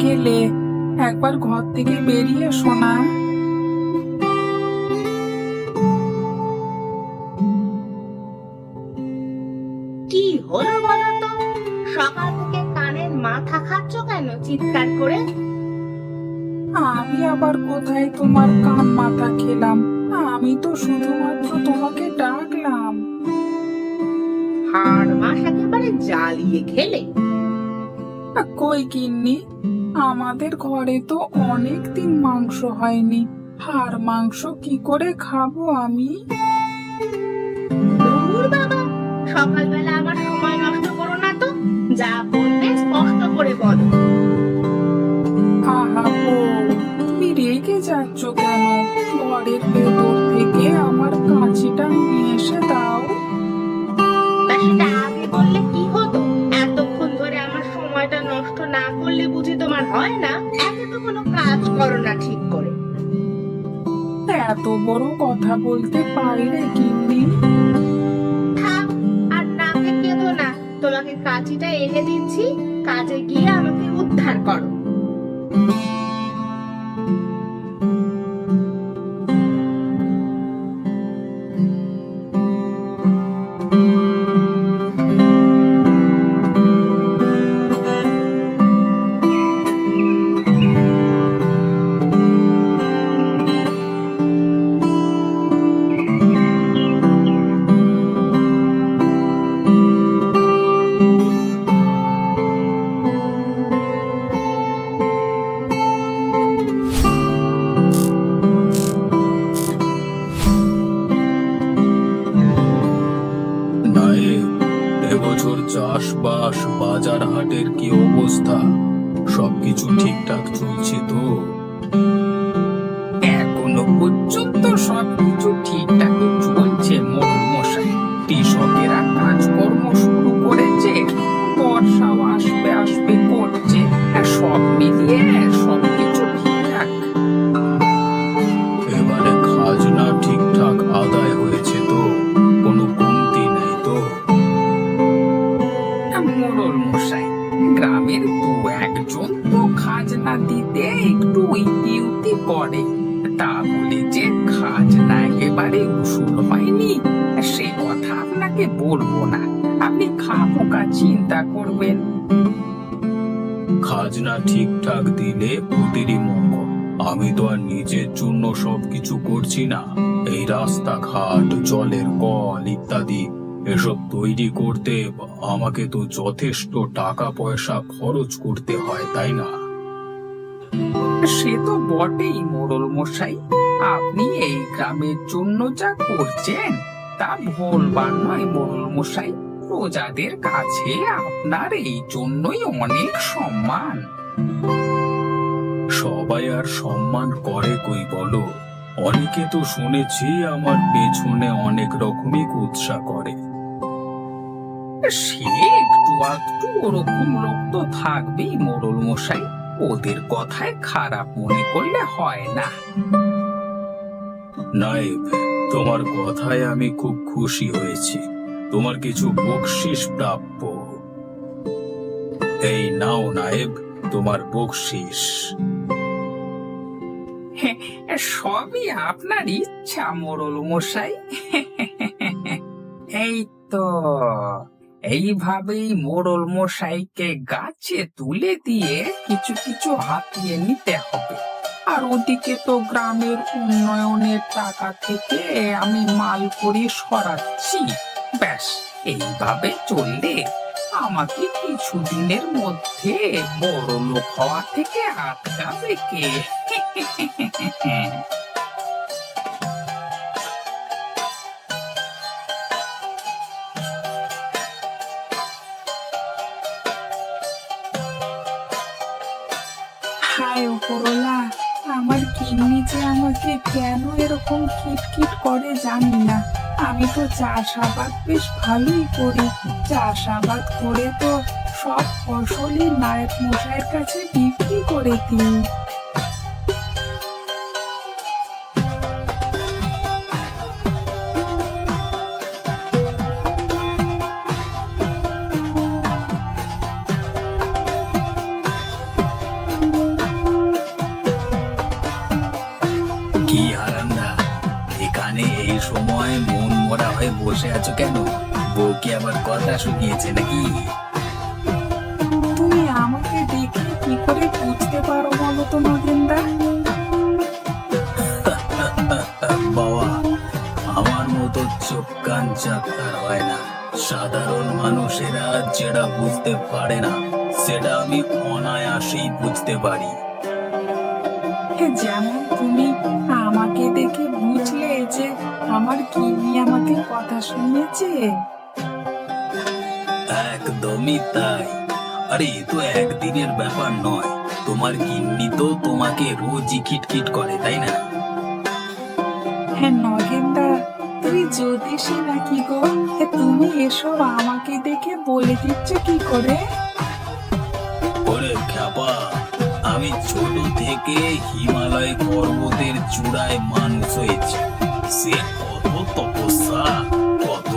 গেলে? একবার ঘর থেকে বেরিয়ে এসো না। কি হলো বলো তো? সকাল থেকে কানের মাথা খাচ্ছ কেন চিৎকার করে? আমি আবার কোথায় তোমার কান মাথা খেলাম? আমি তো শুধুমাত্র তোমাকে ডাকলাম। হাড় মাস একেবারে জ্বালিয়ে খেলে। কই গিন্নি, আমাদের ঘরে তো অনেক দিন মাংস হয়নি। হাড় মাংস কি করে খাবো আমি? ধুর বাবা, সকালবেলা আমার সময় নষ্ট করো না তো। যা বলবে স্পষ্ট করে বলো। আহা বউ, তুমি রেগে যাচ্ছ কেন? ঘরের ভেতর থেকে আমার কাঁচিটা নিয়ে এসে দাও। তা সেটা আগে বললে কি হতো? এতক্ষণ ধরে আমার সময়টা নষ্ট না করলে বুঝি তোমার হয় না? একে তো কোনো কাজ করো না ঠিক করে। এত বড় কথা বলতে পারলে গিন্নি? থাক, আর নাকে কেঁদো না। তোমাকে কাঁচিটা এনে দিচ্ছি, কাজে গিয়ে আমাকে উদ্ধার করো। নায়েব, এবছর চাষবাস বাজার হাটের কি অবস্থা? সবকিছু ঠিকঠাক চলছে তো? এখনো পর্যন্ত সবকিছু ঠিকঠাক চলছে মোড়ল মশাই। কৃষকেরা কাজকর্ম শুরু করেছে, বর্ষাও আসবে আসবে করছে, আর সব মিলিয়ে সবকিছু ঠিকঠাক। এবারে খাজনা ঠিকঠাক আদায় হয়েছে তো? কোনো কমতি নেই তো? মোড়ল মশাই, গ্রামের দু একজন তো খাজনা দিতে একটু ইতি করে, তা বলে যে খাজনা একেবারে উসুল হয়নি সে কথা আপনাকে বলবো না। আপনি খামোকা চিন্তা করবেন। খাজনা ঠিকঠাক দিলে প্রতিটি মঙ্গল। আমি তো আর নিজের জন্য সবকিছু করছি না। এই রাস্তাঘাট, জলের কল ইত্যাদি এসব তৈরি করতে আমাকে তো যথেষ্ট টাকা পয়সা খরচ করতে হয়, তাই না? সে তো বটেই মোড়ল মশাই, আপনি এই গ্রামের জন্য যা করছেন তা ভুলবার নয় মোড়ল মশাই। প্রজাদের কাছে আপনার এই জন্যই অনেক সম্মান। সবাই আর সম্মান করে কই বলো? অনেকে তো শুনেছি আমার পেছনে অনেক রকমই কুৎসা করে। সে একটু আধটু ওরকম লোক তো থাকবেই মোড়ল মশাই, ওদের কথায় খারাপ মনে করলে হয় না। নায়েব, তোমার কথায় আমি খুব খুশি হয়েছি। তোমার কিছু বকশিস প্রাপ্য। এই নাও নায়েব, তোমার বকশিস। সবই আপনার ইচ্ছা মোড়ল মশাই। এই তো, এইভাবেই মোড়ল মশাইকে গাছে তুলে দিয়ে কিছু কিছু হাতিয়ে নিতে হবে। আর ওদিকে তো গ্রামের উন্নয়নের টাকা থেকে আমি মাল করি সরাচ্ছি। ব্যাস, এইভাবে চললে আমাকে কিছুদিনের মধ্যে বড় লোক হওয়া থেকে আটকাবে কে? হায় ওপরওয়ালা, আমার কিডনি যে আমাকে কেন এরকম কিটকিট করে জানি না। আমি তো চাষাবাদ বেশ ভালোই করি। চাষাবাদ করে তো সব ফসলই নায়েব মশাইয়ের কাছে বিক্রি করে দিই। হয়ে বসে আছো কেন? বউ কি আবার কথা শুনিয়েছে নাকি? তুমি আমাকে দেখে কি করে বুঝতে পারো বলো তো নগেনদা? বাবা, আমার মতো চোখ কান চাকতার হয় না। সাধারণ মানুষেরা যেটা বুঝতে পারে না সেটা আমি অনায়াসেই বুঝতে পারি। যেমন তুমি আমাকে দেখে বুঝলে যে আমার গিন্নি আমাকে কথা শুনিয়েছে। একদমই তাই। আরে এ তো একদিনের ব্যাপার নয়। তোমার গিন্নি তো তোমাকে রোজই খিটখিট করে, তাই না? হ্যাঁ নগেনদা, তুমি জ্যোতিষী নাকি গো? তুমি এসব আমাকে দেখে বলে দিচ্ছ কি করে? ওরে খ্যাপা, আমি ছোট থেকে হিমালয় পর্বতের চূড়ায় মানুষ হয়েছি। সে কত তপস্যা, কত